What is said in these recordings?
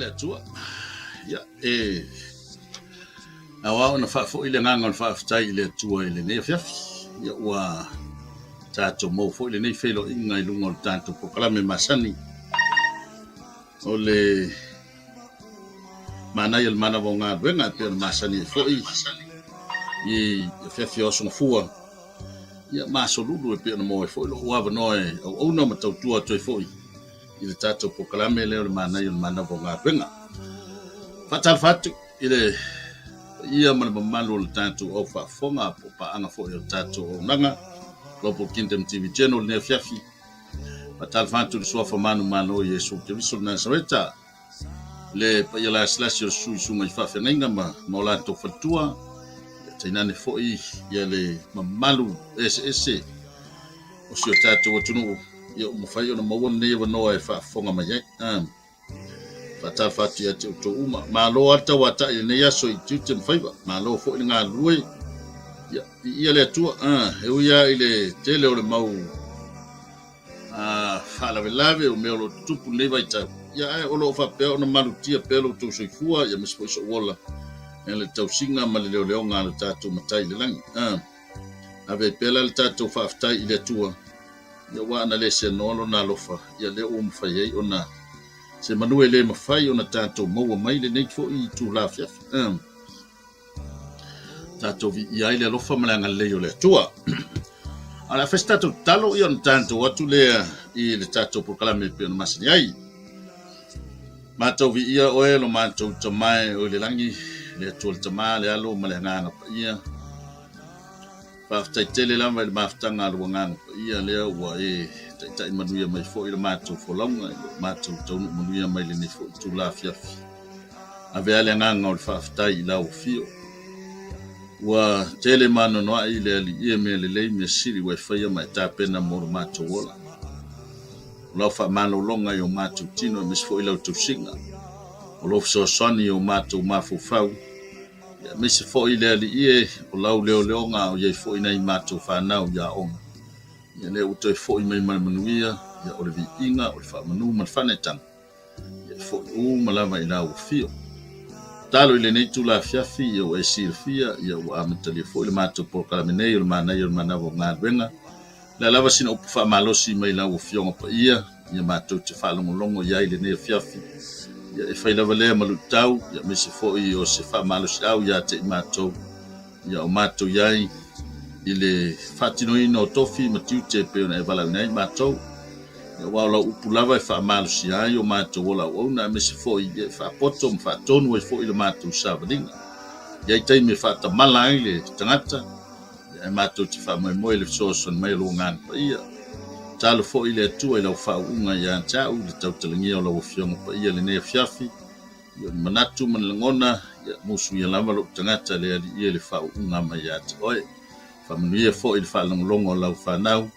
le tua. Ya awa na fa fo ile nganga fa ftai ile tua ile ne fiafi. Ya wa tato mo fo ile ne felo inga ilungo tanto proclame masani. Ole mana il mana vonga venga per masani fo i fiafi o fua. Ya masolulu e pe no mo fo lo wa no o no matau tua to fo ile tato proclame le mana il mana vonga venga. Fatal fatu ile ia mana malu le tato o fa fonga pa anga fo il tato o nanga lopo Kingdom TV channel ne fiafi. Fatal fatu le sofa manu mano Yesu Kristo na Nazareta le pa ia la slasio su mai fa fenga ma mola to fatua tainane fo ia le malu ese o sio tato o tunu ia mo fa ia no mo ne no e fa fonga mai Fatal fatu ya to uma malo ata wata ile ya so itu faiba malo fo nga lui ya ia le tu eu ya ile tele o le mau fala velave o melo tupu le vai ta ya o lo fa pe o na malu tia pelo to so fua ya mispo so wala ele tau singa ma le leo nga le tatu matai le lang ave pela le tatu fa ftai ile tua ya wa na le se no na lo fa ya le o mfa ye ona se manuele mafai ona tato mo mai le nei fo I tu la fia tato vi ia ile lo fa malanga le ole tua ala festa to talo I on tanto watu le I le tato proclame pe no masini ai mato vi ia oe lo mato tomai o le langi le tol tama le alo malanga pa ia pa tele la mai maftanga lo nganga pa ia le wa tai manuia mai fo I le mato fo longa mato tonu manuia mai le ni fo tu la fiafi ave ale nganga o faftai la o fio wa tele mano no ai le ali me le siri wa fa mai ta pena mo mato wola lo fa mano longa yo mato tino mis fo ila tu singa o lo so soni yo mato mafu fau ya mis fo ila ali o lau leo nga o ye fo ina mato fa na ya onga ya le uto fo I mai manuia ya o le inga o le fa manu man fanetan ya fo malama ila o fio talo ile nei tu la fiafi ya o silfia ya o amatali fo le mato por kalamene yo mana vo ngadwenga la lava sina o fa malosi mai la o fio pa ia ya mato te fa longo ya ile nei fiafi ya e fa ila vale malutau ya misi fo I o se fa malosi au ya te mato ya o mato yai ile fatino ino tofi matiu te pe na vala nei mato ya wala upulava fa malusi ai o mato wala ona me se foi fa poto fa tonu e foi le mato savadinga ya tai me fa ta mala ile tangata ya mato te fa mo ile so son mai lo ngan pa ia talo foi ile tu ile fa unga ya cha u le tau telingi o lo fiong pa ia le ne fiafi yo manatu man ngona ya musu ya lama lo tangata le ile fa unga mai ya oi familie fo il fa longo la fa nau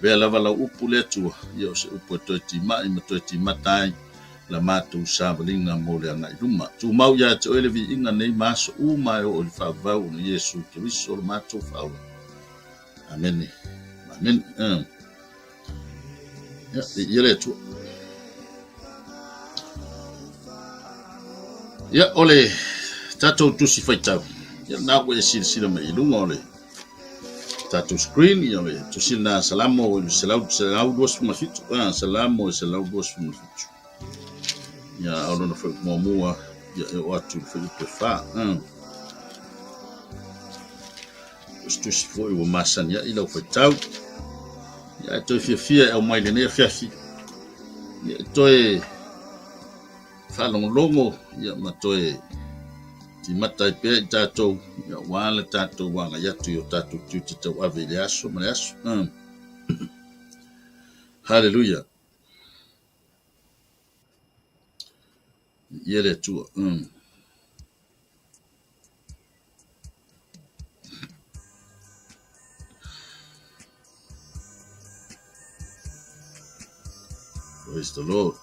ve la vala upu le tu yo se upu to ti mai ma to ti matai la matu savelinga mo le ngai luma tu mau ya to ele vi inga nei mas u mai o il fa va u Yesu Kristo o matu fa amen amen ya yele tu ya ole tato tu si faita ya na we sila mai lunga ole tato screen yo le to sila salamo salau dos mafitu salamo salau dos mafitu ya ono no foi momua ya o atu foi fa stu si foi o masan ya ilo foi tau ya to fia o mai le fiafi ya to fa longo ya matoe ti matai pe tato ya wala tato wanga ya tu yo tato tu te aveliaso mas hallelujah yele tu praise the Lord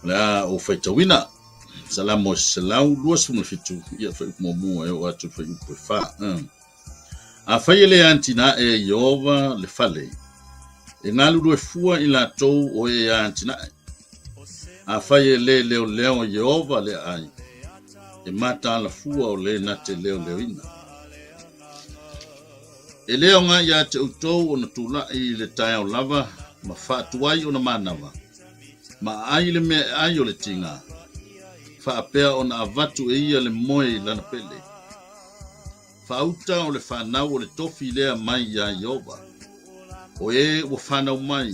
la o feitawina salamo salau duas fuma fitu ia fa momu e o atu fa upo fa a fa ele antina e yova le fale e ngalu do fua ila tou o e antina A fai le leo leo Jehova le ai. E mata ala fua o le na te leo leo ina. E leo ngā ia te utou o na tula i le tai au lava, ma whaatuai o na manawa. Ma ai le me ai o le tinga. Whaapea o na avatu e ia le moe lana pele. Whauta o le whanau o le tofi lea mai ia Jehova. O e o whanau mai,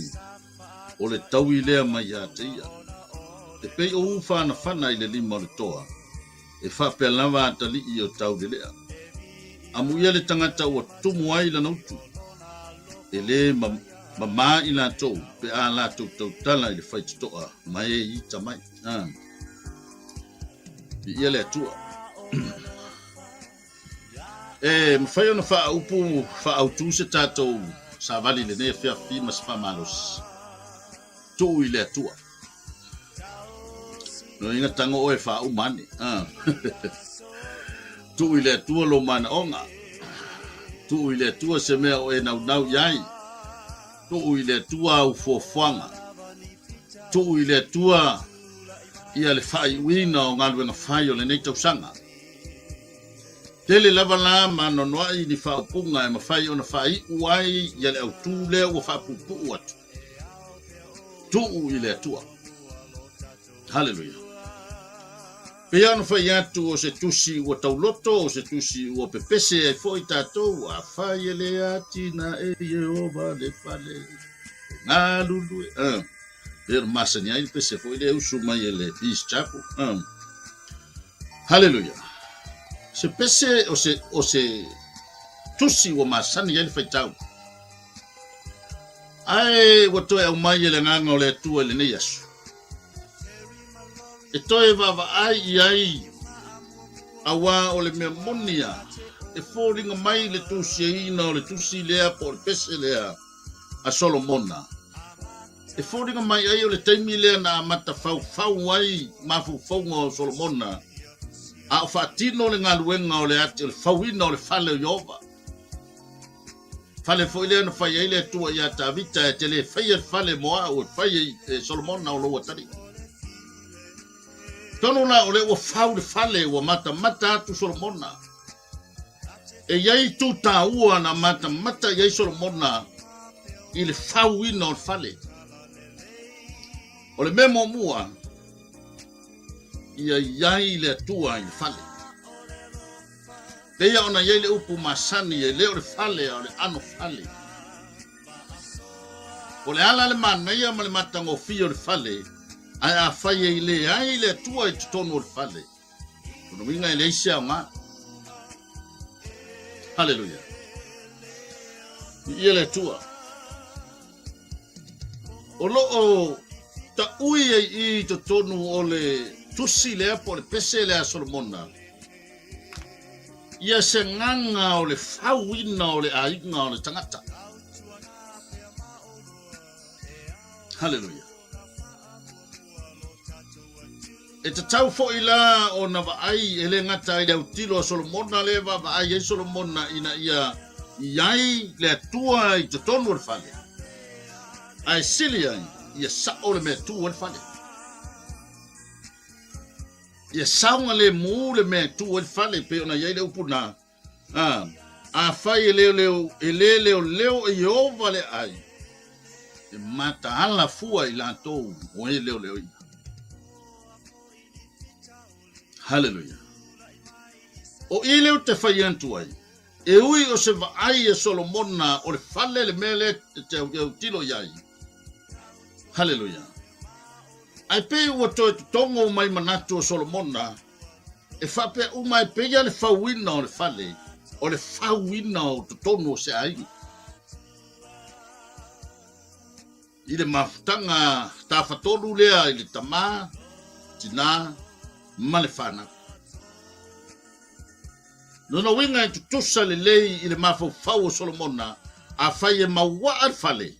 o le taui lea mai ia te ia. Te pei o whana whana i le lima o le toa. E whapea lava atali i o tau de lea. Amu ia le tangata ua tumu ai lana utu. E le ma i la tau, pe a la tau tau tala i le whaitutoa, mai e i tamai. I ia le atua. E mawhai ona wha upu, wha autu se tātou, sa vali le ne fia fi mas wha malos. Tu i le atua. No inga tango oe wha umane. Tu i le atua lo mana onga. Tu i le atua se mea o e nau iai. Tu i le atua au fuafuanga. Tu i le atua ia le whai uina o ngā luenga whai o le nei tausanga. Tele lava la ma nonoa i ni whaupunga e ma whai o na whai uai ia le au tū lea o whapupu atu. Tu i le atua. Hallelujah. Pea no whai atu o se tusi ua tauloto, o se tusi ua pepese e fwoi tātou, a whai e le ati na e Jehova le whale. Ngā lulu e. Pea masani ai pese fwoi le usu mai e le Peace Chapel. Hallelujah. Se pese o se tusi ua masani ai le whai tau. Ai ua toe au mai e le nganga o le atua le nei asu. E toe vava ai awa o le mea monia e fōringa mai le tusi e ina o le tusi lea po le pese lea a Solomona. E fōringa mai ai o le taimi lea na mata fau ai mafau o Solomona. A o whaatino le ngā luenga o le ati o le fauina o le whale o Jehova. Whale fo ilea na whai eile tua i a Tavita e te le whai e whale moa o whai e Solomona o loa tari. Tono la o le ua whau le whale ua mata atu Solomona. E iai tu tā ua na mata iai Solomona i le whau ina o le whale. O le memo mua ia iai le atua i le whale. Leia ona iai le upu masani e leo le whale o le ano whale. O le ala le manaia ma le matango fio le whale, ai a whai e le ai le atua i tutonu o le whale. Kono winga i le isia o ngā. Hallelujah. Ia le atua. O loo ta ui e i tutonu o le tusi lea po le pese lea Solomona. Ia se nganga o le whauina o le ainga o le tangata. Hallelujah. E te tau fo ila o na vaai e le ngata i le utilo a Solomona le vaai e Solomona ina ia iai le atua i te tonu o le whale. Ai sili ai ia sao le mea tu o le whale. Ia saunga le mu le mea tu o le whale pe ona iai le upuna. A whai e leo e Jehova le ai. E mata ala fua i la tou o e leo ina. Hallelujah. O i leo te whai antu ai. E ui o se vaai e Solomona o le whale le mele te tilo iai. Hallelujah. Ai pe ua toe tongo mai manatu o Solomona, e whape umai pe ia le whauina o le whale, o le whauina o totono o se ai. I le mafutanga ta whatonu lea i le tamā, tina, ma le whana. Nona winga i tutusa le lei i le mafau o Solomona, a whai e maua al whale.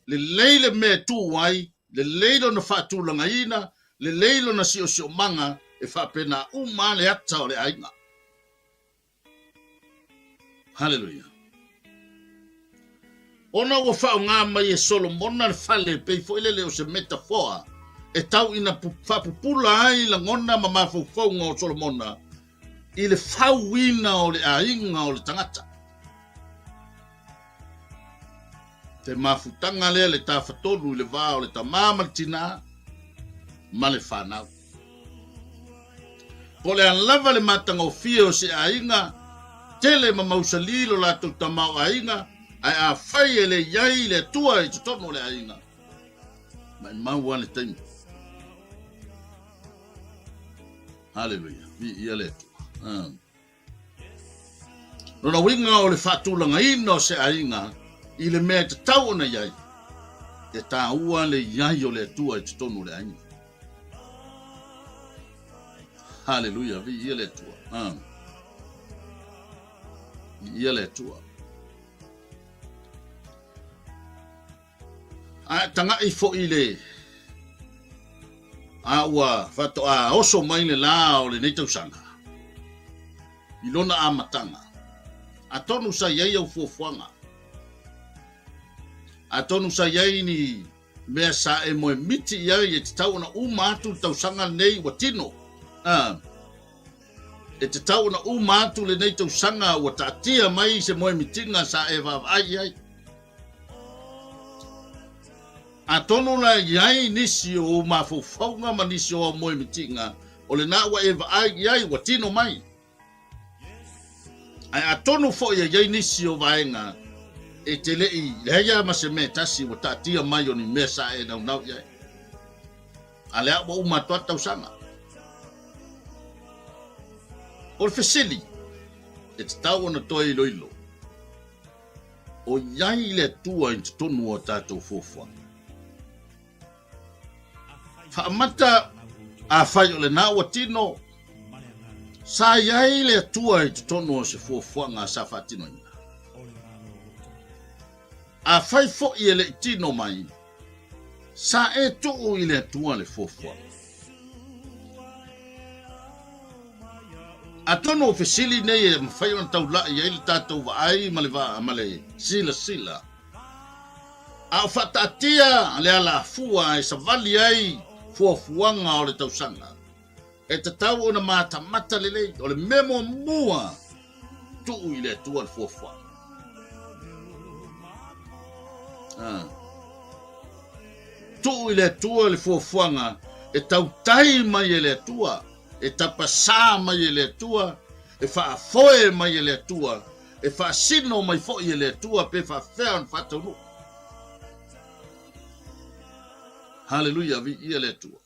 Le lei le mea tu wai, le leilo na whaatulanga ina, le leilo na si o manga, e whapena uma le ata o le ainga. Hallelujah. Ona ua whao ngā mai e Solomona le whale, pei fo ile leo se metafoa, e tau ina whapupula ai la ngona ma mawhauwhaunga o Solomona i le whauina o le ainga o le tangata. Te mafutanga lea le tawhatonu i le vā o le tamama le tina ma le whanau. Po le anlava le matanga o fia o se ainga tele ma mausalilo la tau tamau ainga ai a whai e le iai le tua i tutono le ainga. Mai mau ane taimi. Hallelujah. Vi ia le tua. Nona winga o le whatulanga ino se ainga i le mea te tau na iai. E tā ua le iai o le tua i tutono le ainga. Hallelujah. Vi ia le tua. Ia le tua. Tanga i fo i le ua fato a oso mai le la o le neitau sanga. I lona a matanga. A tonu sa iai au fuafuanga. A tonu sa iai ni mea sa e moe miti iai e te tau na umatu tau sanga nei wa tino. E te tau na umatu le neitau sanga wa taatia mai se moe mitinga sa e vavai ai. A tono la iai nisi o mawhauwhaunga ma nisi o moe mitinga o le na wa e vavai iai wa tino mai. Ai a tono fo iai nisi o vaenga e te lei leia ma se me tasi wa taatia mai o ni mesa e nau iai. A lea wa umatua tau sanga. O le fesili, e te tau ona toi ilo ilo. O iai le tua i te tonu o tātou fōwha. Whaamata a whai o le nāua tino, sa iai le tua i te tonu o se fōwha ngā sa whatino ina. A whai fo i le tino mai, sa e tuu i le tua le fōwha. A tono fesili nei e mawhai ona tau lai e le tātou wa ai ma le vā ma le sila. A o whatatia le ala fua e sa vali ai fuafuanga o le tausanga. E te tau ona mata mata lelei o le memo mua tuu i le tua le fuafuanga. Tuu i le tua le fuafuanga e tau tai mai e le tua. E tapasā mai e le tua, e whaafoe mai e le tua, e whaasino mai fo i e le tua, pe whaafea on whataunu. Hallelujah, vi i e le tua.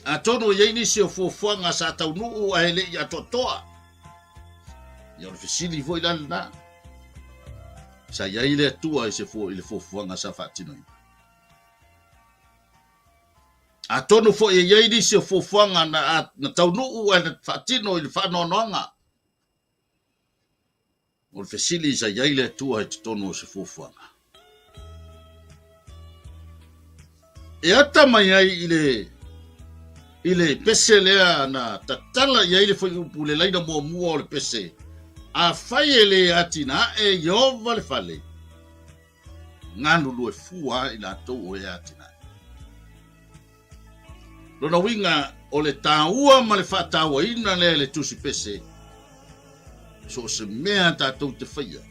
A tono i nisi o fuafuanga sa taunu a hele i atotoa. I on fisili fo i lana. Sa iai le tua i se fuafuanga sa whatino i. A tonu fo e iai nisi o fuafuanga na taunuu e na whaatino i le whanoanoanga. O le fesili sa iai le tua i te tonu o se fuafuanga. E ata mai ai i le pese lea na tatala iai le fwoi upu le laina mua o le pese. A whai e le atina e Yehova le whale. Nganu lue fua i la tau o e atina. Lona winga o le tāua ma le whātāua ina le tusi pese. So se mea tātou te whaia.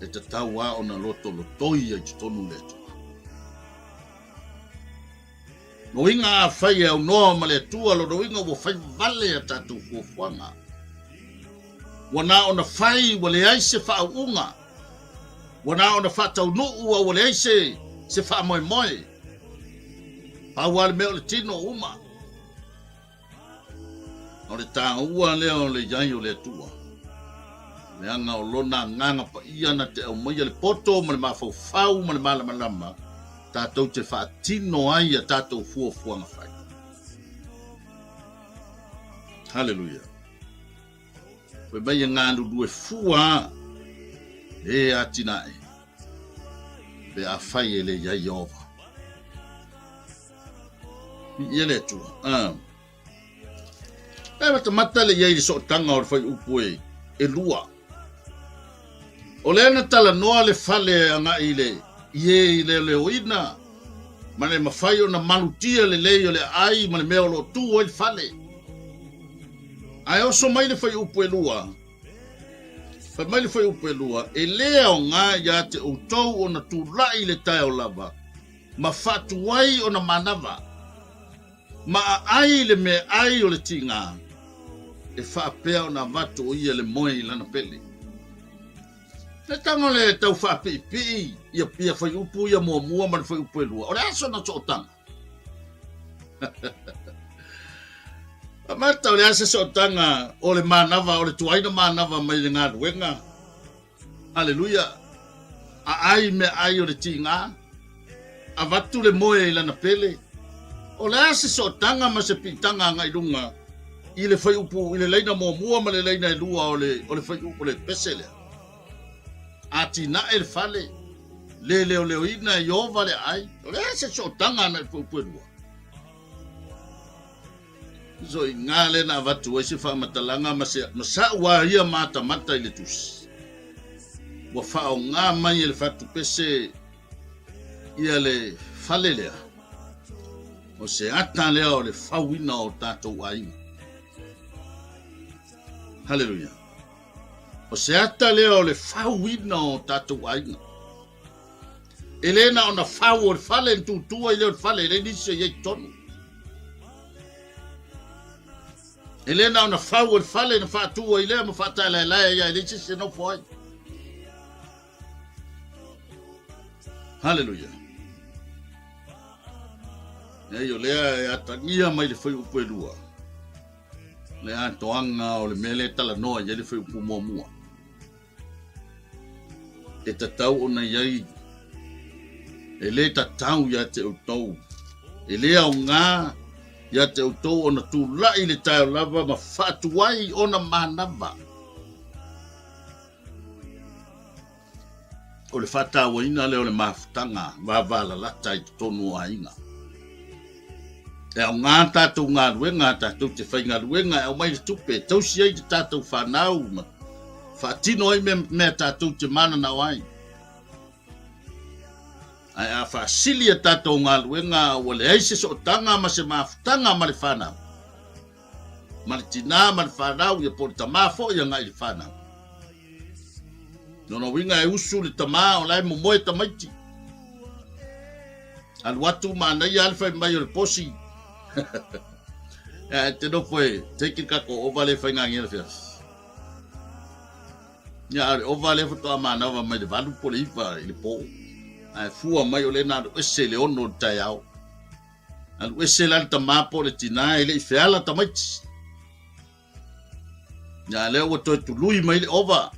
E te tāua o na loto lotoi ai te tonu le tua. No winga a whaia au noa ma le tua, lona winga wo whai vale a tātou fuafuanga. Wana o na whai wa le aise whaunga. Wana o na whātau nuu wa le aise se wha moe moe. Pawale meo le tino uma. O le tāua leo le iai o le tua. Le anga o lona nganga pa ia na te au maia le poto ma le mawhauwhau ma le malamalama. Tātou te whaatino ai a tātou fuafuanga whai. Hallelujah. Koe mai ngā nurue fua e atina e. Pe a whai e le iai ova. Ia le tua. E mata mata le iai so tanga o fai upu e lua. O le ana tala noa le fale anga i Ie le oina. Mane mawhai o na manutia le leo le ai mane mea o lo tu o i fale. Ai oso mai le whai upu e lua. Whai mai le whai upu e lua. E lea o ngā ia te utau o na tūrai le tai o lava. Ma whatuai o na manava. Ma ai le me ai o le tinga. E whaapea o na watu o ia le moe i lana pele. Le tanga le tau whaapipi. Ia pia whai upu ia mua man whai upu e lua. O le aso na tō tanga. Mata o le asa so tanga o le manava o le tuaina manava mai le ngā ruenga. Aleluia. A ai me ai o le tinga. A watu le moe i lana pele. O le asa so tanga ma se pitanga ngai runga. I le whai upu i le leina mua ma le leina i lua o le whai upu le pesele. A tina e le fale. Le leo ina i ova le ai. O le asa so tanga na i whai upu e lua. So i ngā le na watu e se whaamatalanga ma sa ua ia mata i le tusi. Wa whao ngā mai e le whatu pese ia le whale lea. O se ata lea o le whauina o tātou ainga. Hallelujah. O se ata lea o le whauina o tātou ainga. Elena o na whau o le whale ntutua i leo le whale le nisi i tonu. Elena ona fau o fale na fatua ile ma fata la ia ile se no foi. Hallelujah. Ya yo le atangia mai le foi upu lua. Le atoanga o le mele tala noa ia le foi upu mua. E tatau ona iai. Ele tatau ia te utou. Ele au ngā ia te utou o na tūlai le tae o lava ma whatuai o na manava. O le whatawa ina leo le mafutanga wawala lata i tonu o ainga. E au ngā tātou ngā ruenga, tātou te whai ngā ruenga, e au mai le tupe, tausi ai te tātou whanau ma. Whatino ai mea tātou te mana na wai. Ai a whaasilia tātou ngā luenga o le eise so tanga ma se mafutanga ma le whanau. Ma le tina ma le whanau ia po le tamafo ia ngai le whanau. Nono winga e usu le tama o lai mo moe tamaiti. Al watu ma nei alfa mai o le posi. Te no foi, teki kako o vale whainga ngia le whias. Ia o vale futoa manawa mai le valu po le iwa i le po. Ai fua mai o le na ese le ono tai au. Al ese la ta mapo le tina ele feala ta mai. Ya le o to lui mai le ova.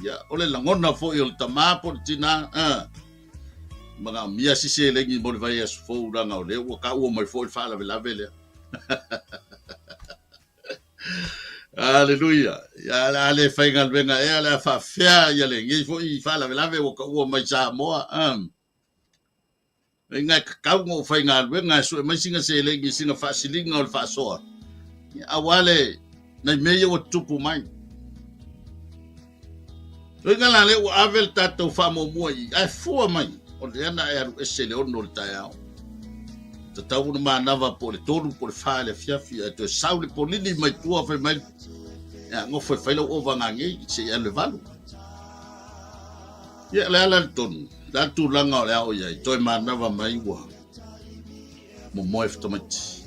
Ya ole la ngona fo o ta mapo le tina Maga mia si se le ngi mo vai as fo ranga o le o ka o mai fo fala la vele. Aleluia. Ya la le fainga venga e la fa fea ya le ngi fo I fala la ve o ka o mai sa mo Nga ka ngo fainga venga so mai singa se le ngi singa fa silinga o fa so. Awale na me o tupu mai. Venga la le o avel tato fa mo mo ai fo mai. O le ana e aru ese le ono le tai au. Te tau na manava po le tonu po le whae le fiafi e te sau le po lili mai tua whai mai. Ia ngofo e whailau o wangangi se ia le valu. Ia le ala le tonu. La tu langa o le au iai. Toi manava mai ua. Mo moe fitamati.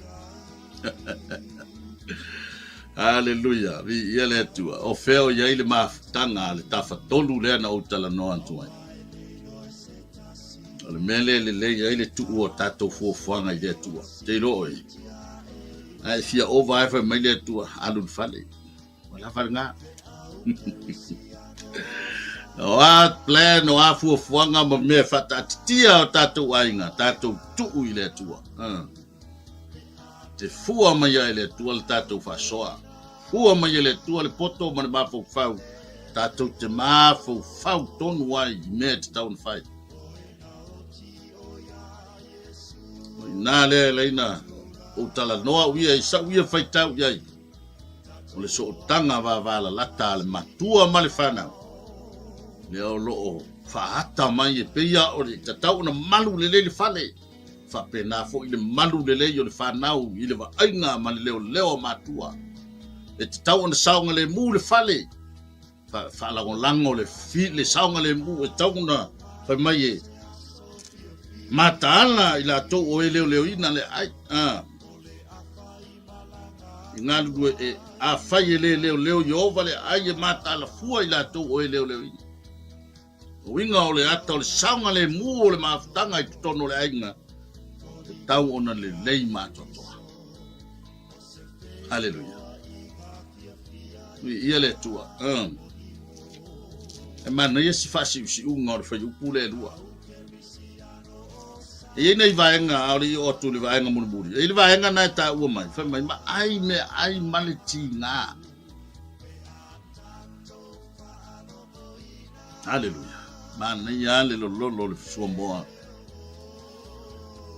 Hallelujah. Vi ia le atua. O feo iai le mafutanga le tafa tolu lea na utala no antuai. Le mele le ai le tu o tato fo fuanga i le tua. Te roi. Ai fia over ever mai le tua alu fale. Wala farnga. O a plan o a fu fuanga ma me fata tia o tato ainga, tato tu i le tua. Te fua mai ai le tua le tato fa soa. Fua mai le tua le poto ma ma fo fau. Tato te ma fo fau tonu ai me te town fight. Na le leina o tala noa uia I sa uia faitau iai. O le so tanga wa wala lata le matua ma le whanau. Le o loo Fahata mai e peia o le tatau na malu le fale. Fa pena fo i le malu le o le whanau i le vainga ma le leo matua. E tatau na saunga le mu le fale. Fa lango le fi le saunga le mu e tau na fa mai e mataala i la to o e leo ina le ai. Ngā lua e a fai e leo Yehova le ai e mataala fua i la to o e leo ina. Winga o le ata o le saunga le mu o le mafutanga i tono le ainga. Tau ona le lei matotoa. Hallelujah. Ia le tua. E mana ia si fasi si unga o le fai upu le lua. E nei vaenga au le o tu le vaenga mulmuri. E le vaenga na ta ua mai. Fai mai ma ai me ai maleti nga. Hallelujah. Mana ia le lolo le sua moa.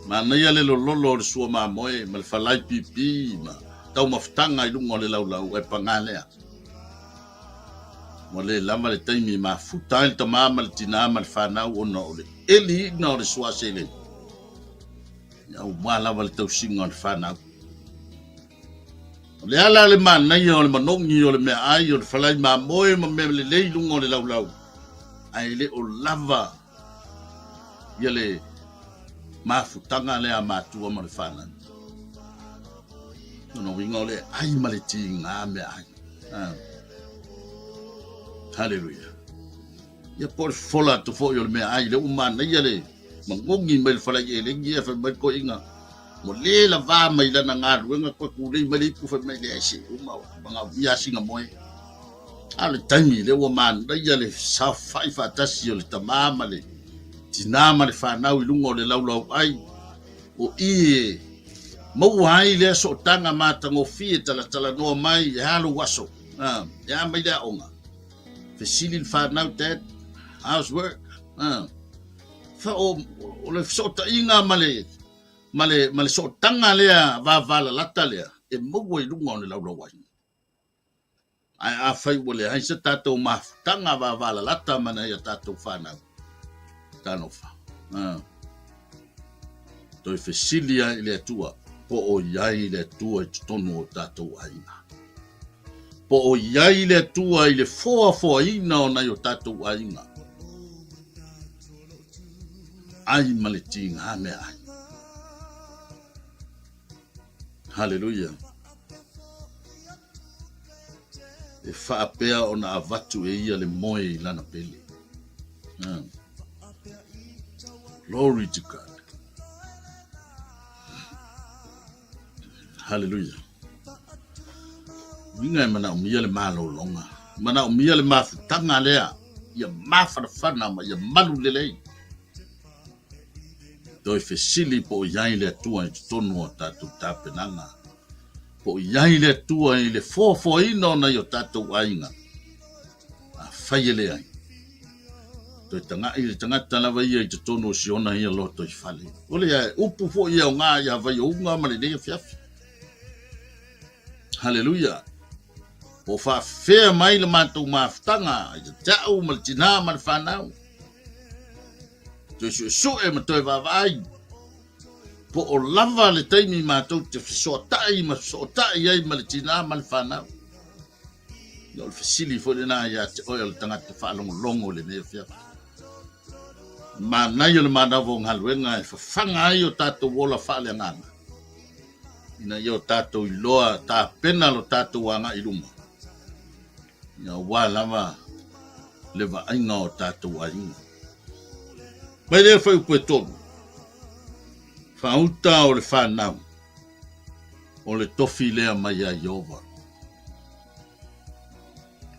Mana ia le lolo le sua ma moe. Ma le falai pipi. Ma tau mafutanga i lungo le lau e pangalea. Mo le lama le taimi ma futa il tamama le tina ma le whanau ona o le. Eli na o le sua sele. Ia o ma lama le tau singa o le whanau. Le ala le mana ia o le manongi o le mea ai o le falai ma moe ma me le lei lungo o le lau. Ai le o lava ia le mafutanga le a matua ma le whanau. No winga le ai ma le ti ngā me ai. Hallelujah. Ia por fola to fo yo le me ai le umana ia le mangongi mai le falai e le ngia fa mai ko inga. Mo le la va mai la nga ruenga ko ku le mai ku fa mai le ai uma banga ia singa moe. Ale taimi le o man da ia le sa fai fa tasi le tamama le tinama le fa nau lungo le lau ai o i mo ai le so tanga mata ngo fi tala no mai ya lo waso ya mai da onga facility fa nau that housework fa o le so ta inga male so tanga le va vala lata le e mo i lungo le lau wai ai a fai wole ai se tato ma tanga va vala lata mana ya tato fa nau tanofa toi fesilia ile tua po o iai le tua i tonu o tatou aina. Po o iai le tua i le foa ina o nai o tatou aina. Ai male tinga me ai. Hallelujah. E whaapea o na avatu e ia le moe i lana pele. Glory to God. Hallelujah. Winga mana umia le malo longa. Mana umia le mafutanga lea. Ia mafana ma ia malu lelei. Doi fesili po iai le tua i tonu o tatu tapenanga. Po iai le tua i le fo ino na yo tatu ainga. A faiele ai. Toi tangata lava ia i tonu o siona ia loto i fale. Ole ia upu fo ia o ngā ia vai o unga ma le dea fiafi. Hallelujah. Po fa fea mai le matou mafutanga i te tau ma le tina ma le whanau. Toi su e ma toi vavai. Po o lava le taimi matou te fisoatai ma fisoatai ai ma le tina ma le whanau. Ia o le fasili fo le nā ia te oia le tangata whaalongo le mea fia. Ma nai o le manavo ngaluenga e whawhanga ai o tātou wola whaale ngana. Ina yo tato i loa ta pena lo tato wanga i luma. Ia wā lama lewa ainga o tato ainga. Mai lea whai upo e tonu. Whauta o le whanau. O le tofi lea mai a Yehova.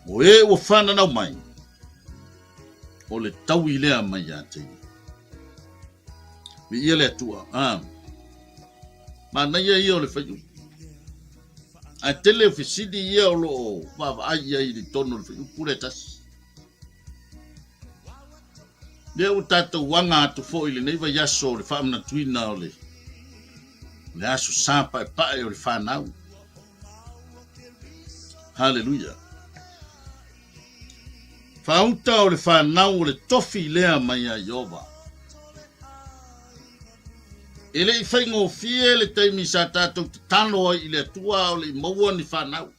O e o whananau mai. O le tau i lea mai a te. Mi ia lea tua. Ma na ia o le whaiu. A tele o fisidi ia o lo whawa ai i li tono le whaiu pure tasi. Lea o tātou wanga atu fo i le neiva yaso o le whaamna tuina o le. Le aso sāpa e pae o le whanau. Hallelujah. Fauta o le whanau o le tofi lea mai a Iova. E le i whaingo fie le taimi sa tātou te tano i le tua o le maua ni whanau.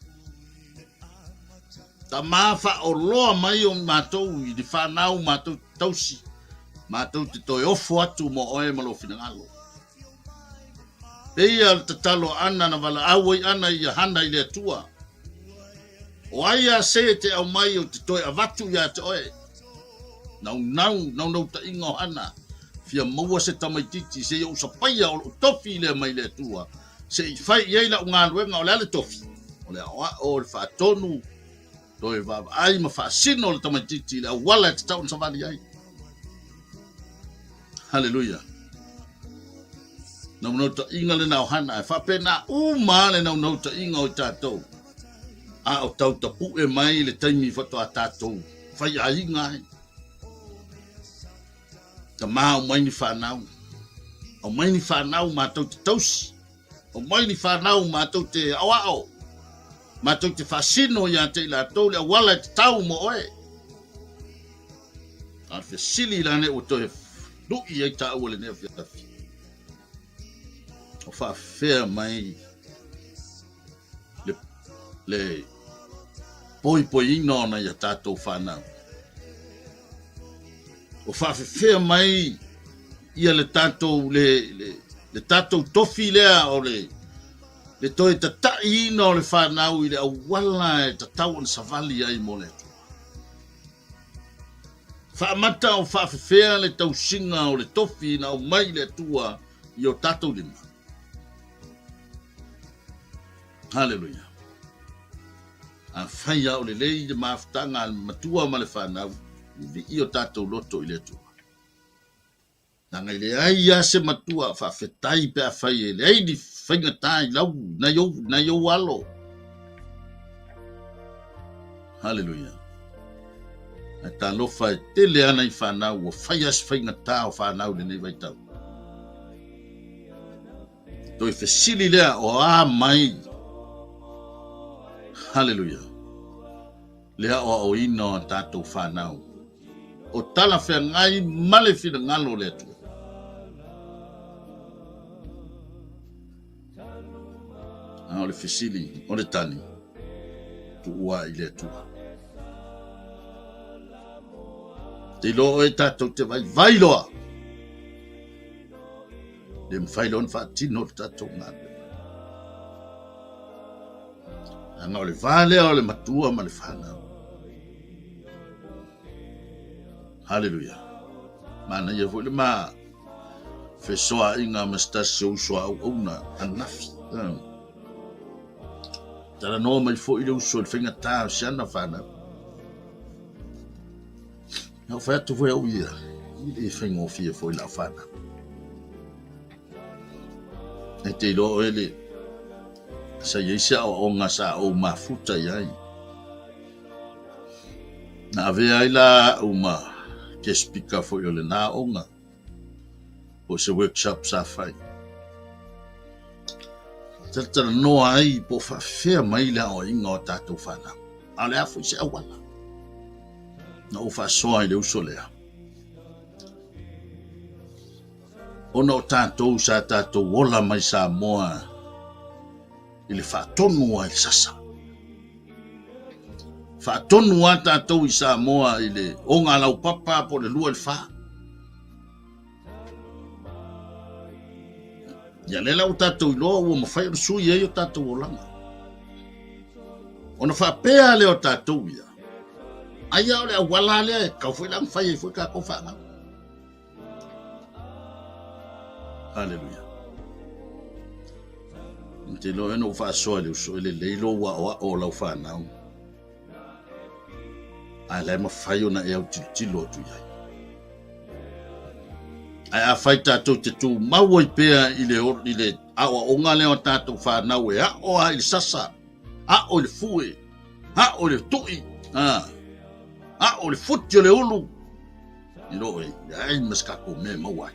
Ta mawha o loa mai o mātou i di whanau mātou tausi. Mātou te toi ofo atu mo oe malo finangalo. Eia te talo ana na wala awai ana i a hana i le tua. O aia se te au mai o te toi avatu ia te oe. Nau ta inga o hana. Fia maua se tamaititi se iau sapaia o tofi le mai le tua. Se i fai iei la unga luenga o le ale tofi. O le awa o le whaatonu. Toi vava ai ma whaasino le tamaititi le awala te taun savali ai. Hallelujah. Nau ta inga le nau hana. E whapena uma le nau ta inga o tātou. A o tau tapu e mai le taimi whato a tātou. Whai a inga ai. Ta maa o mai ni whanau. O mai ni whanau mātou te tausi. O mai ni whanau mātou te awao. Mātou te whasino ia te ila tau le awala te tau mo oe. A whi sili lane o toi nui ei ta ua le nea whiatafi. O whawhea mai le poi ino na ia tātou whanau. O whawhea mai ia le tātou le tātou tofi lea o le toi ta tai ino le whanau i le awala e ta tau an savali ai mo le. Whaamata o whawhea le tau singa o le tofi na o mai le tua i o tātou lima. Hallelujah. A whaia o le lei de mawhtanga matua ma le whanau i o tātou loto i le tua. Nanga i le ai se matua whawhetai pe a whaie le ai di whaingatai lau na yo alo. Hallelujah. A tā lofa e tele ana i whanau o whaia se whaingata o whanau le nei waitau. Toi whesili lea o a mai. Hallelujah. Lea o ino a tātou whanau. O tala whea ngai male whina ngalo lea tua. O le whesili, o le tani. Tu ua i lea tua. Te lo e tātou te vai loa. Le mwhailon whaatino le tātou ngāne. Anga o le vale o le matua ma le whanau. Hallelujah. Mana ia fo le ma fesoa inga mastasi o soa au na anafi. Tara no mai fo ile uso le finga ta siana whanau. Nau whaatu fo au ia. Ile finga o fia fo ila whanau. E te ilo ele sa yeisa o nga sa o mafuta yai. Na ave ai la o ma ke speaker fo yo le na onga. O se workshop sa fai. Tata no ai po fa fe mai la o inga o tatu fana. Ale afu se awala. Na o fa so ai le usolea. Ono tātou sa tātou wola mai sa moa i le whaatonu ai sasa. Whaatonu a tātou i sa moa i le o ngā lau papa po le lua le wha. Ia lela o tātou i loa ua mawhai o sui ei o tātou o langa. Ona whaapea le o tātou ia. Aia o le awala lea e kau fwela mwhai e fwoi ka ko whaanga. Hallelujah. Te lo eno fa so le leilo wa o la fa now. Ai ma faio na e o tilo tu ia. Ai a faita to te tu maua i pea i le awa o ngale o tatou fa na we a o ai sasa. A o le fue. A o le tui. A o le futi o le ulu. I ro ai maskako me mawai.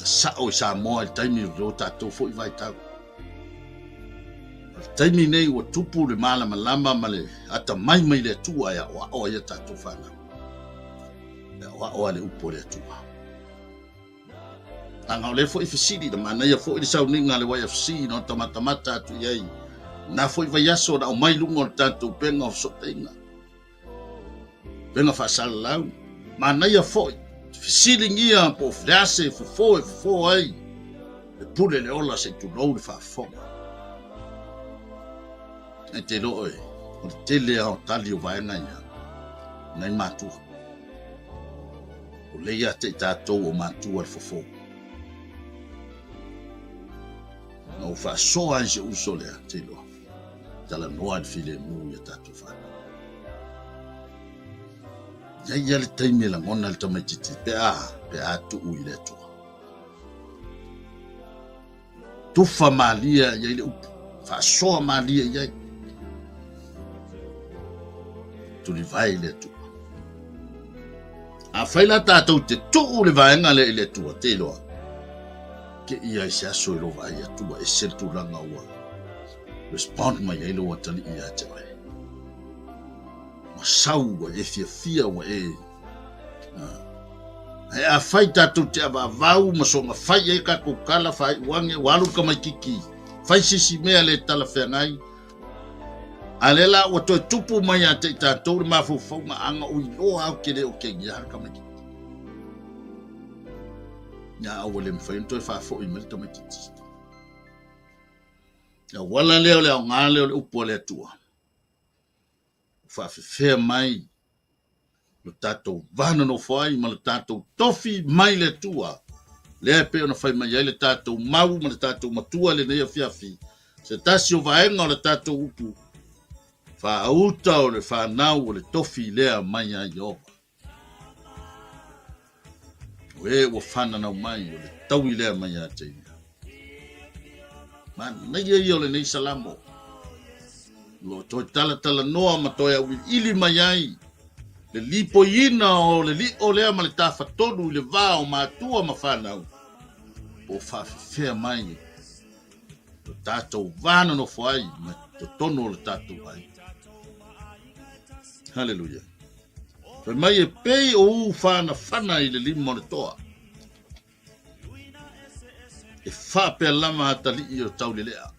Sa o sa mo al taimi ro tatou fo i vai tau. taimi nei ua tupu le malama ma le ata mai le atua ia o ia tatou whanau. O ale upo le atua. Anga o le fo i fesili na mana ia fo i sau ninga le wai FC no tamata atu iai. Na fo i vai aso na o mai lunga o tatou penga o sotenga. Penga whaasala lau. Mana ia fo i fesili ngia po flease fo ai. Le pule le ola se tu lou le whaafonga. E te loe. O le tele au tali o vaenga ia. Nai matua. O leia te tātou o matua le fofo. Na o whaasoa ai se uso lea te loa. Tala noa le file mu ia tātou whana. Ia le taime la ngona le tamaititi. Pe a tu ui le atua. Tufa malia ia le upu. Whaasoa malia ia. Tuli vai le atua. A whaila tātou te tuu le vaenga le tua te loa. Ke ia se aso i lo vai atua e sentu langa ua. Respond mai e lo atali ia te oe. Ma sau wa e fia wa e. E a whai tātou te ava vau ma so ma whai e ka kukala whai wange walu ka mai kiki. Whai sisi mea le tala whengai. Alela o to tupu mai a te tātou le mawhawhau ma anga ui loa au kere o kengi a haraka mai. Ia au le mwhaim toi whawhau i merita mai titi. Ia wala leo ngā leo le upo le atua. Whawhawhea mai. Le tātou vana no whai ma le tātou tofi mai le atua. Lea pe ona whai mai le tātou mau ma le tātou matua le nea whiawhi. Se tasi o vaenga o le tātou upu. Whaauta o le whanau o le tofi lea mai a Iowa. O e o whananau mai o le taui lea mai a teina. Man, nei e o le nei salamo. Lo toi tala noa ma toi au ili mai ai. Le lipo ina o le li o lea ma le tawhatonu i le vā o mātua ma whanau. O whawhewhea mai. O tātou vāna no whai ma to tono o le tātou ai. Hallelujah. Fa mai e pei o whana i le limo le toa. E whape lama atali i o tau le lea.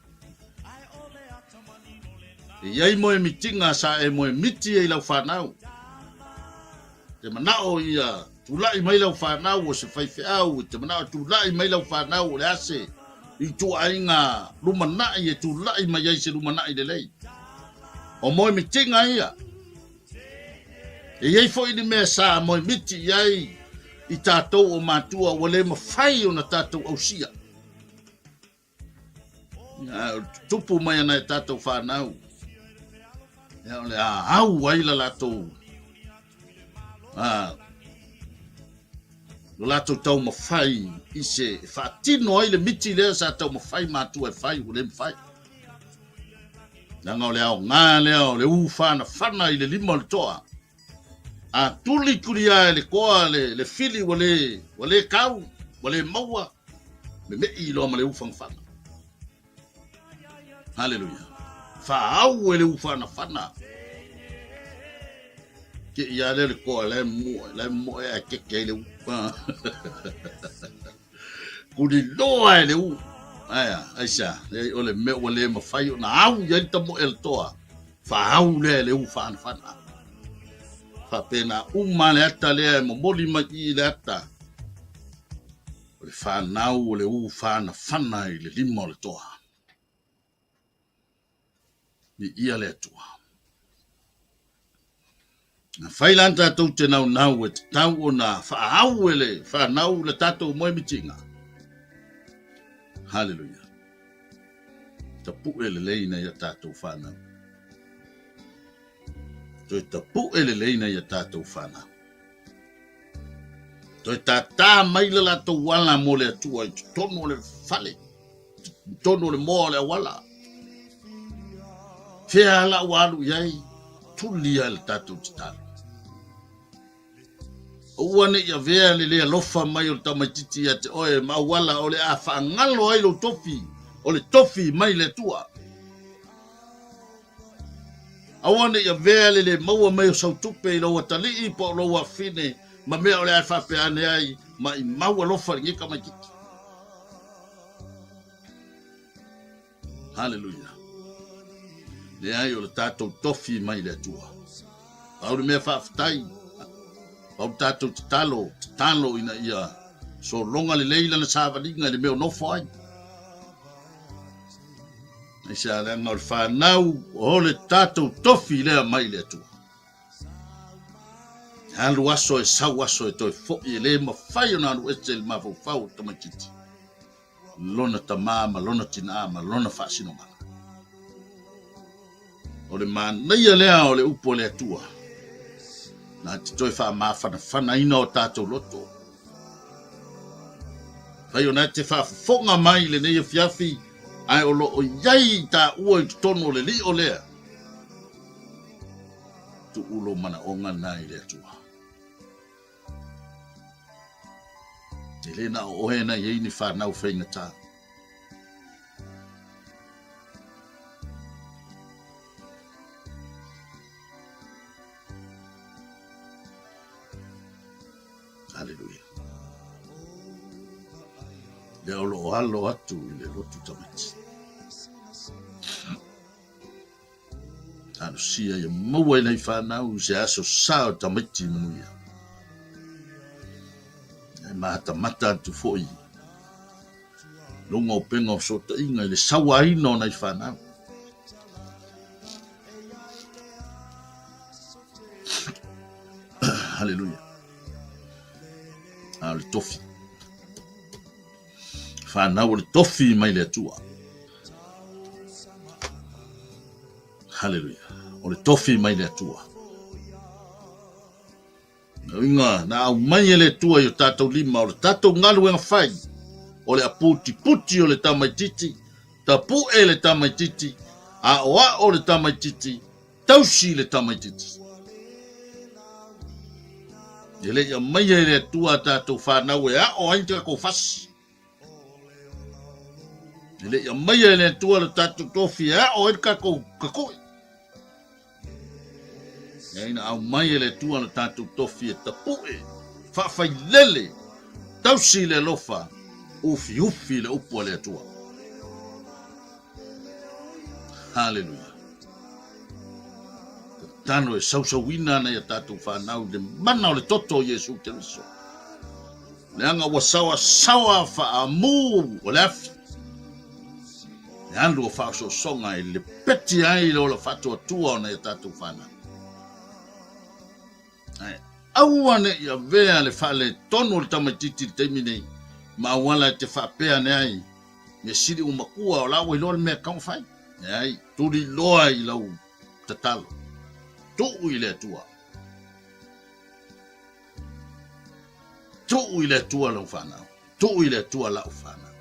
E iai moe mitinga sa e moe miti e lau whanau. Te manao ia tulai mai lau whanau o se whaiwheau. Te manao tulai mai lau whanau o le ase. I tua inga lumanai e tulai mai ai se lumanai le lei. O moe mitinga ia. E iei fo ini mea sa moe miti iai i tātou o mātua o le mawhai o na tātou au sia. Tupu mai ana e tātou whanau. Ia ole au waila lātou. Lo lātou tau mawhai i se whaatino ai le miti lea sa tau mawhai mātua e whai o le mawhai. Nanga o le au ngā lea o le whana i le lima le toa. A tuli kuria le koa le fili wale kau wale maua me i lo ma le ufanga. Hallelujah. Fa au le ufana fana. Ke ia le koa le mo e ke le kuri loa le u. Aya, aisa, le ole me wale ma fai na au ya tamo el toa. Fa au le ufana fana. Pena umale ata lea mo moli mai i le ata. O le whanau o le whana i le lima o le toa. Ni ia le atua. Na whailanta tau te nau e te tau o na whaau e le whanau le tatou moe mitinga. Hallelujah. Ta pu e le leina ia tatou whanau. Toi ta pu ele leina ia tātou whana. Toi tā mai le lātou wala mo le atua i tono le whale. Tono le moa le wala. Whea la walu iai, tulia le tātou te tālu. Uane ia vea le lea lofa mai o le tamaititi a te oe ma wala o le a whaangalo ai lo tofi. O le tofi mai le tua. Awane ia vele le maua mai o sautupe i loa tali i po loa fine ma mea o le ai whape ane ai ma i maua lofa ngika mai kiki. Hallelujah. Le ai o le tātou tofi mai le atua. Au le mea whaafitai. Au tātou talo ina ia. So longa le leila na sāwaringa le meo nofo ai. Nei se alenga o le whanau o le tātou tofi lea mai le atua. Alu aso e sau aso e toi fo'i e le mawhai o nānu ete le mawhau tamatiti. Lona tamama, lona tinama, lona whaasinonga. O le mānaia lea o le upo le atua. Nā te toi wha mawhana ina o tātou loto. Whai o nā te whaafonga mai le nei fiafi, ai o lo o iai tā ua i tono le li o lea. Tu ulo mana onga nai le atua. E le na o oe na iei ni whanau whainga tā. Hallelujah. Le olo alo atu i le lotu tamati. Anu sia ia maua i nei whanau se aso sao tamati manuia. E mata mata atu foi. Lunga o penga o sota inga i le sawa ino nei whanau. Hallelujah. Le tofi. Whanau le tofi mai le atua. Hallelujah. O le tofi mai le atua. Inga, na au mai e le atua i o tātou lima, o le tātou ngalu e ngawhai. O le aputi puti o le tamaititi, tapu e le tamaititi, a oa o le tamaititi, tausi le tamaititi. E le ia mai e le atua tātou whanau e a o aintika kou fasi. E le ia mai e le atua le tātou tofi e a o aintika kou kakoi. E ina au mai e le atua le tātou tofi e tapu e, whawhai lele, tausi le lofa, ufi ufi le upua le atua. Hallelujah. Tano e sausauina na ia tātou whanau le mana o le toto o Jesu Keriso. Le anga wa sawa whaamu o le afi. Le andu o whaaso songa e le peti ai le o la whatua tua o na ia tātou whanau. Awane ia vea le whale tono le tamatiti le teimine ma awala te whapea ne ai. Me siri umakua o lawa i loa le mea kaunwhai. Ai, turi loa i lau tatalo. Tu i le atua. Tu i le atua lau whanau. Tu i le atua lau whanau.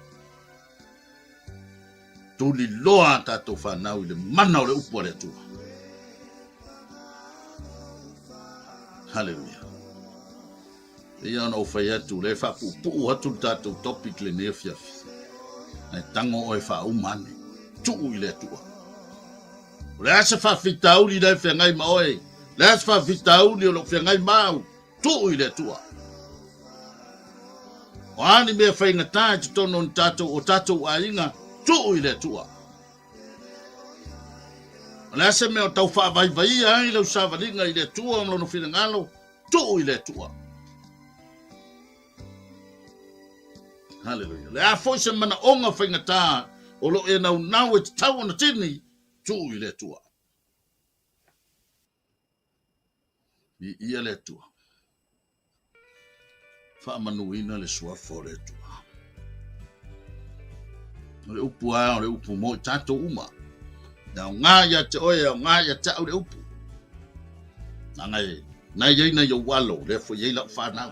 Tu li loa tātou whanau i le mana o le upua le atua. Hallelujah. Ia ana o whai atu le whapu atu tātou topic le nefiafi. Nei tango o e whaumane. Tu i le atua. Le asa whawhitauli nei whengai maoe. Le asa whawhitauli o lo whengai mau. Tu i le tua. O ani mea whainga tāi te tono o tātou a inga. Tu i le tua. Le asa mea o tau whawaiwai ai lau sāwaringa i le tua o lono whinangalo. Tu i le tua. Hallelujah. Le a foi se mana onga whainga tā. O lo e nau e te tau ana tini. Tu i le tua. I ia le tua. Whaamanuina le suafo le tua. O le upu a, o le upu mo i tātou uma. Na o ngā ia te oe, o ngā ia te au le upu. Na ngai, nai eina i o walo, le fo iei lau whanau.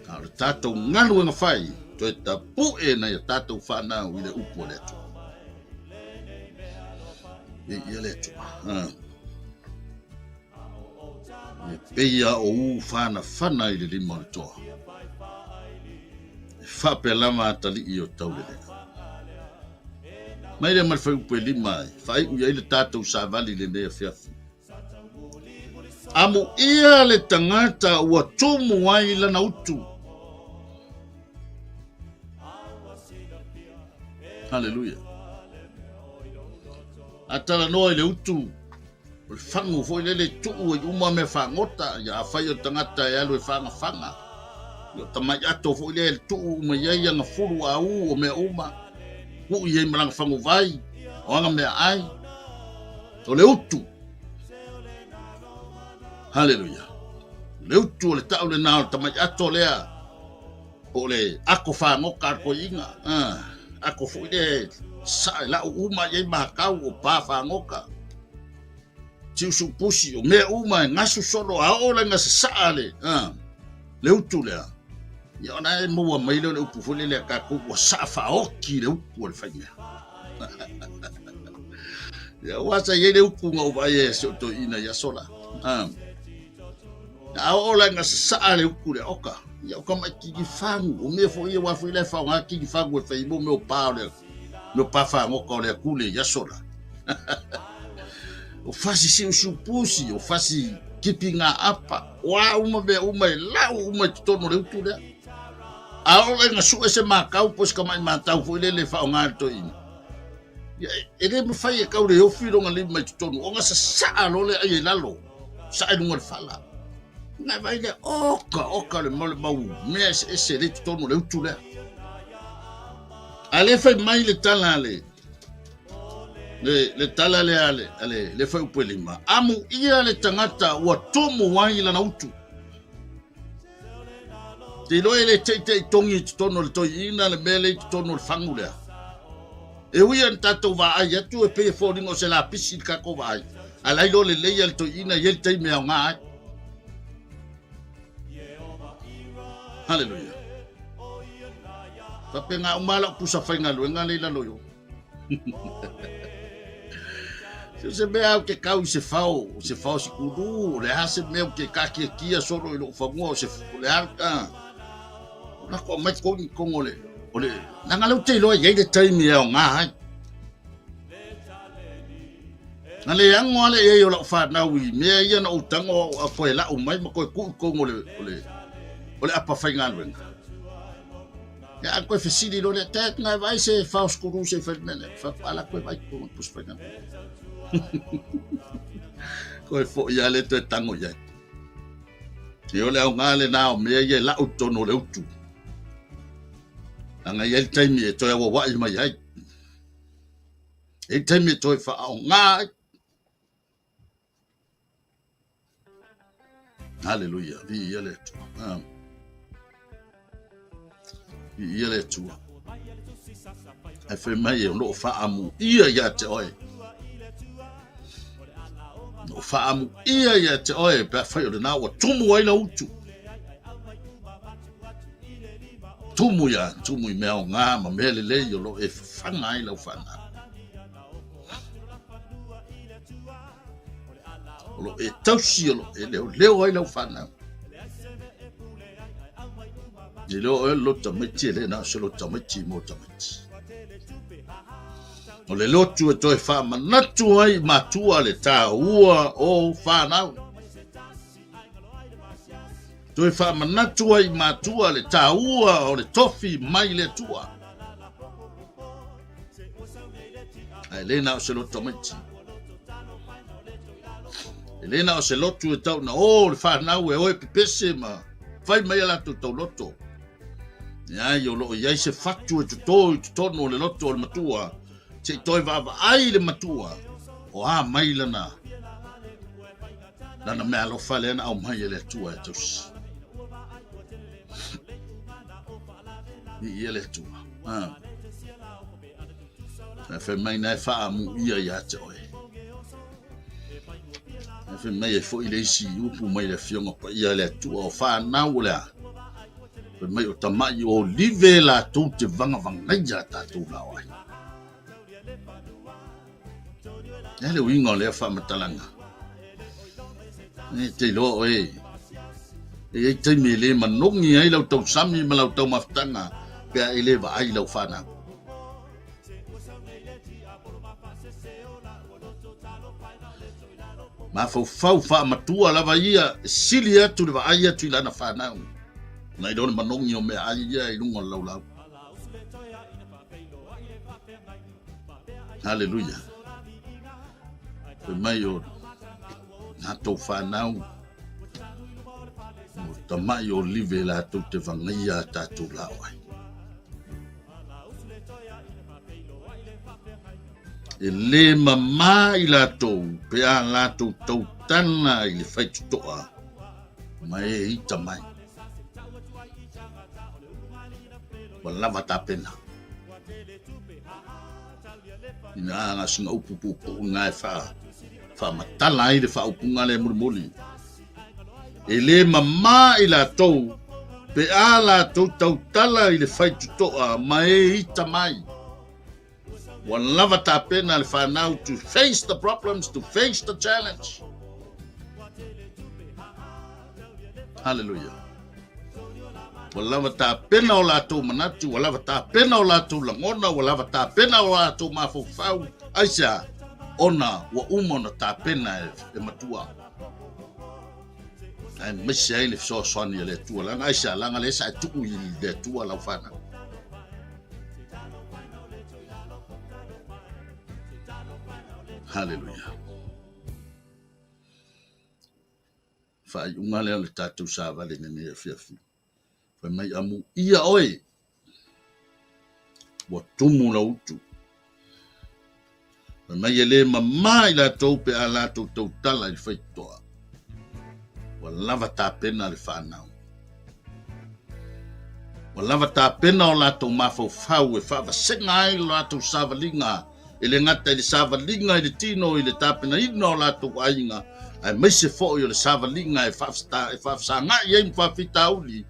Ka o le tātou ngalu e ngawhai, to e ta pu e na ia tātou whanau i le upu le tua. Ia le tua. E peia o u whana whana i le lima le toa. E whape lama atali i o tau le lea. mai le mal fai upe lima fai u ia le tātou sa vali le nea fiafi amu ia le tangata ua tumu ai lana utu haleluia atala noa le utu o le fangu foi le tuu e uma me fangota ia fai o tangata e alu e fanga yo tamai ato foi le tuu me ia nga furu au o me uma ku ia marang fangu vai o anga me ai o le utu haleluia le utu o le tau le nao tamai ato lea o le ako fangoka ko inga ako foi le sa la uma ia mahakau o pa fangoka tiu supusi o me uma ngasu solo a ola nga saale le utu le ya na e mo mai le upu fole le ka ko sa fa oki le upu le fanya ya wasa ye le upu nga ba ye so to ina ya sola a ola nga saale upu le oka ya ko ma ki fangu o me fo ye wa fo le fa nga ki fangu e fa ibo me o pa le no pa fa ngo ko le kule ya sola o fasi se o supusi o fasi kipinga apa wa uma be uma la uma tono le utu le a o nga su ese makau pos ka mai matau fo le fa nga to in ele me fai ka o le ofiro nga le mai tono o nga sa lo le ai lalo sa e ngol fala nga vai le oka le mol mau me ese le tono le utu le ale fai mai le tala le tala le fai upe lima amu ia le tangata ua tomu wai lana utu te loe le te tongi tono le toi ina le mele tono le fangu lea e uia n tatou va ai atu e pe fōringo se la pisi kako va ai alai lo le leia le toi ina yel tei mea ngā ai haleluia pape ngā umala pusa fai ngā luenga leila loyo se mea o ke kau se fao si kudu le hase mea o ke kaki kia soro i lo whangoa se le harka na ko mai kongi kongo le ole nanga lau te loa yei le taimi e o ngā hai na le ango ale e o lau whanau i mea ia na utango a koe lau mai ma koe ku kongo ole apa whai ngā luenga ya koe fesili lo le tet ngai vai se fao skuru se whanmene whapala koe vai kongo pus whai ngā koe fo ia le te tango ia te ole au ngale nao mea ia la utono le utu anga ia le taimi e toi awa wai mai ai e taimi e toi wha au ngā haleluia vi ia le tua vi ia le tua e whi mai e ono wha amu ia te oe no faamu ia te oe pe fai o le nā ua tumu ai la utu tumu i mea o ngā ma mea lelei o lo e whanga ai lau whanga o lo e tausi o lo e leo ai lau whanga i leo e lo tamiti e le nā se lo tamiti mo tamiti o le lotu e toi wha manatu ai matua le tā ua o whanau. Toi wha manatu ai matua le tā ua o le tofi mai le tua. Ai lena o se loto maiti. E lena o se lotu e tau na o le whanau e oe pipese ma whai mai alatu tau loto. Ia o lo iai se fatu e tutono le loto o le matua. Se toi vava ai le matua o a mai lana mea lofa lena au mai le tua e tausi i le tua e whi mai nai wha amu ia te oe e whi mai e fo i le isi upu mai le fionga pa ia le tua o wha nau lea whi mai o tamai o live la tau te vanga vangaia tātou lau ai ele wingo le fa matalanga e te lo e te mele manongi ai lau tau sami ma lau tau maftanga pe ele va ai lau fana Ma fau fa matua lava ia sili atu le vaai atu ilana whanau. Na i dona manongi o me ai ia i lunga laulau. Hallelujah. Pe mai o nga tau whanau. O tamai o live la tau te vangaia tātou lauai. E le mama i lātou, pe a lātou tau tana i le whaitutoa, mai e ita mai. Wa lava tā pena. Ina anga singa upupupu ngai wha matala i le wha upunga le murimoli. E le mama i lātou, pe a lātou tau tala i le whaitutoa, mai e ita mai. One lava tapena le whanau to face the problems, to face the challenge. Hallelujah. One lava tapena o lātou manatu, one lava tapena o lātou langona, one lava tapena o lātou mafofau. Aisa, ona wa umona tapena e matua. Ai misi ai le soaswani le tua langa, aisa langa le sa tuku i le tua lau whanau. Hallelujah. Fai unga leo le tātou sāwale nene e whiawhi. Fai mai amu ia oi. Wa tumu la utu. Fai mai e le mamai la tau pe a la tau tau tala i whaitoa. Wa lava tā pena le whanau. Wa lava tā pena o la tau mafau fau e whawa senga ai la tau sāwalinga. Ele ngata i le sāwalinga i le tino i le tāpena ino o lātou ainga. Ai meise fo i le sāwalinga e whafsa ngai e mwhawhita uli.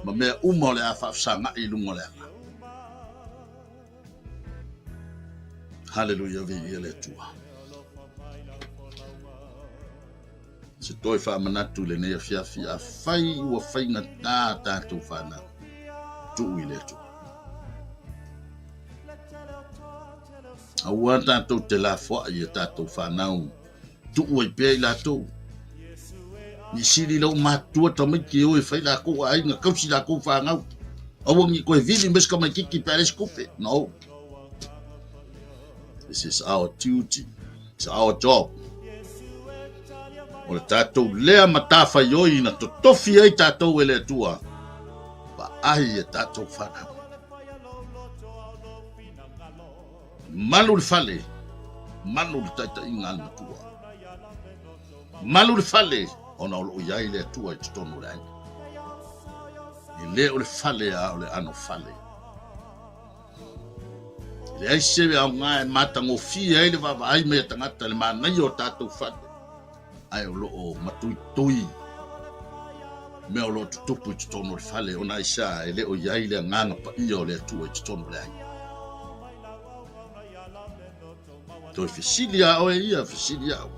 Ma mea uma o le a whafsa ngai i lunga le anga. Hallelujah vi i le tua. Se toi whamanatu le nea whiawhi a whai ua whainga tā tātou whanau. Tu i le tua. Aua tātou te la fwa i tātou whanau. Tu'u ai pēi lātou. Ni siri lau mātua tamiki o e whai la kou a inga kausi la kou whangau. Aua ngi koe vili meska mai kiki pēre skupe. No. This is our duty. It's our job. O le tātou lea matawhai oi na to tofi ai tātou e le tua. Pa ai e tātou whanau. Malu le fale, malu le taita inga alma tua. Malu le fale, ona o lo iai le tua i tutonu le aina. I le o le fale a o le ano fale. Le ai sewe au ngae matango fia ele vava ai mea tangata le manai o tātou fale. Ai o lo o matui tui. Mea o lo tutupu i tutonu le fale, ona isa e le o iai le nganga pa ia o le tua i tutonu le aina. Toi fisilia o ia fisilia o.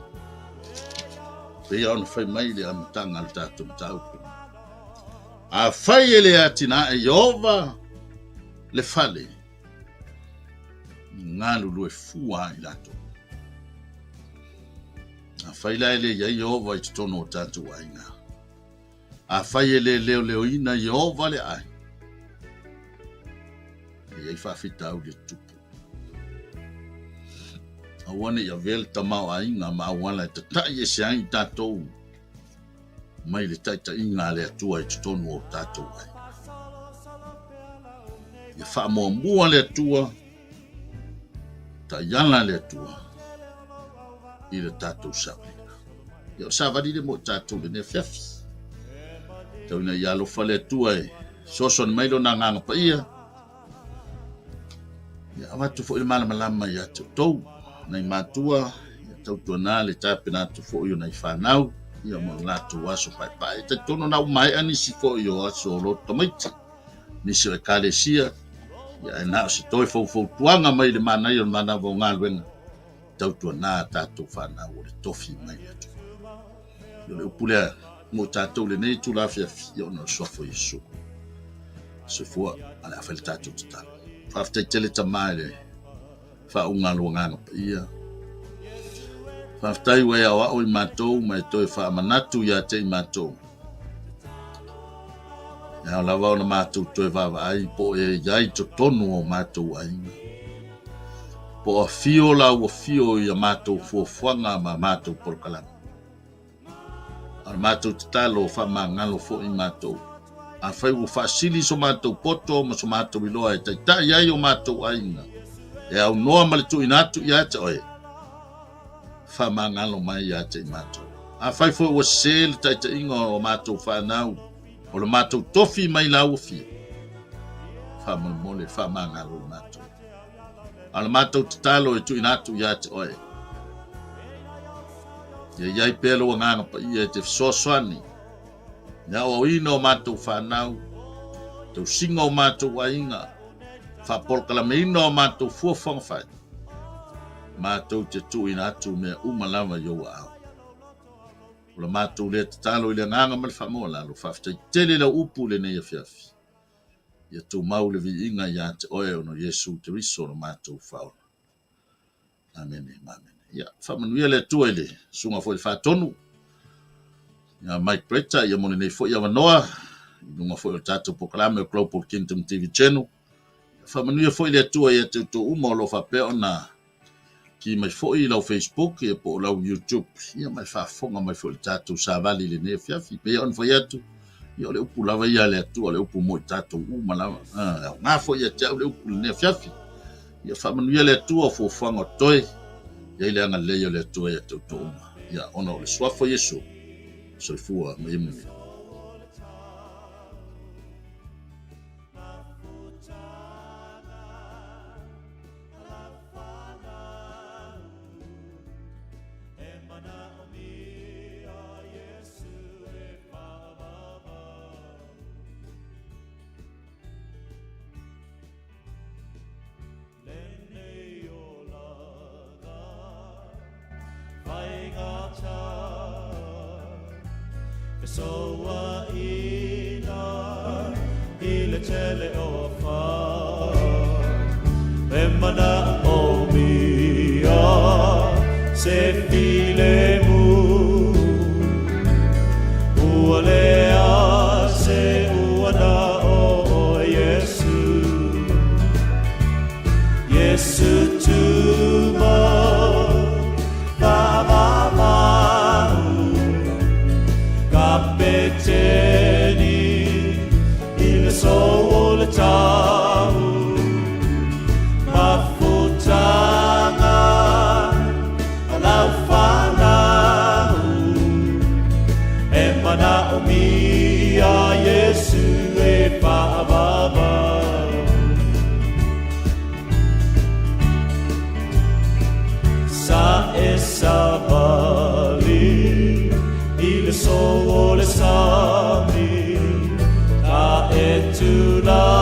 Pe ia ona fai mai le amatanga le tātou mataupu. A fai ele atina e Yehova le fale. Ngalu lue fua i lato. A fai la ele ia Yehova i tutono o tātou aina. A fai ele leo leo ina Yehova le ai. E ai whawhita au le tupu. Awane ia vel tamau ainga ma awana te tai e se ai tātou. Mai le taita inga le atua i tutonu o tātou ai. Ia wha mua le atua, ta iana le atua, i le tātou sawalina. Ia o sawalina mo tātou le ne whiawhi. Tau ina ia alofa le atua e, soson mailo na nganga pa ia. Ia awatu fo il malama ia tau. Nei matua, ia tautua nā le tāpe nātu fo i o nei whanau, ia mo nātu aso pai. Te tono nau mai anisi fo i o aso o loto maiti. Nisi o e kālesia, ia e nāo se toi fau tuanga mai le manai o mana vau ngā luenga. Tautua nā tātou whanau o le tofi mai atu. Ia le upulea mo tātou le nei tūlawhia ia o na sofo Yesu. Se fua, ale awhele tātou tatalo. Whaftai tele tamai le. Fa unga luanga pa ia. Whaftai wei awa o I mātou mai toi wha manatu ia te I mātou. Ia lawa o na mātou toi wawa ai po e iai to tonu o mātou ainga. Po a fio la ua fio ia mātou fuafuanga ma mātou porokalanga. Ar mātou te talo wha ngalo fo I mātou. A whai ua whaasili so mātou poto ma so mātou iloa e tai iai o mātou ainga. E au noa malitu inatu ia te oe. Wha ngalo mai ia te I mātou. A whai fo ua sele tai te inga o mātou whanau. O le mātou tofi mai la ua fia. Wha mole wha ngalo mātou. Ala mātou te talo e tu inatu ia te oe. Ia iai pēlo a nganga pa ia te fisoaswani. Ia o ino o mātou whanau. Tau singa o mātou ainga. Whapolkala me ino o mātou fuafanga whai. Mātou te tu inatu mea umalawa yo au. Ola mātou lea te talo I le nganga mali whamoa lalo. Whaftai tele la upu le nei a fiafi. Ia tō maule vi inga ia te oe ono Yesu te riso no mātou whaona. Amen, amen. Ia, whamanuia le tua ele, sunga fo I whatonu. Ia Mike Bretta, ia mone nei fo I awanoa. Nunga fo I o tātou pokalame o Global Kingdom TV channel. Whamanuia fo I le tua ia te tō uma o lo whapea ona. Ki mai fo I lau Facebook, ia po lau YouTube. Ia mai whafonga mai fo I tātou sāwali le ne fiafi. Pea on fo iatu. Ia le upu lava ia le atua le upu mo tatou uma lava ngā fo ia te au le upu le fiafi ia whamanuia le atua fo whanga toi ia le anga leo le atua ia tau to uma ia ona o le swafo Yesu soifua ma imuni Soa ina ile tele o fa emana o mia se file mu ualea se uana o Yesu Yesu tuma il sole tau mafutanga alafanau emana umia Yesu e pababa sa esabali il sole sami ta etula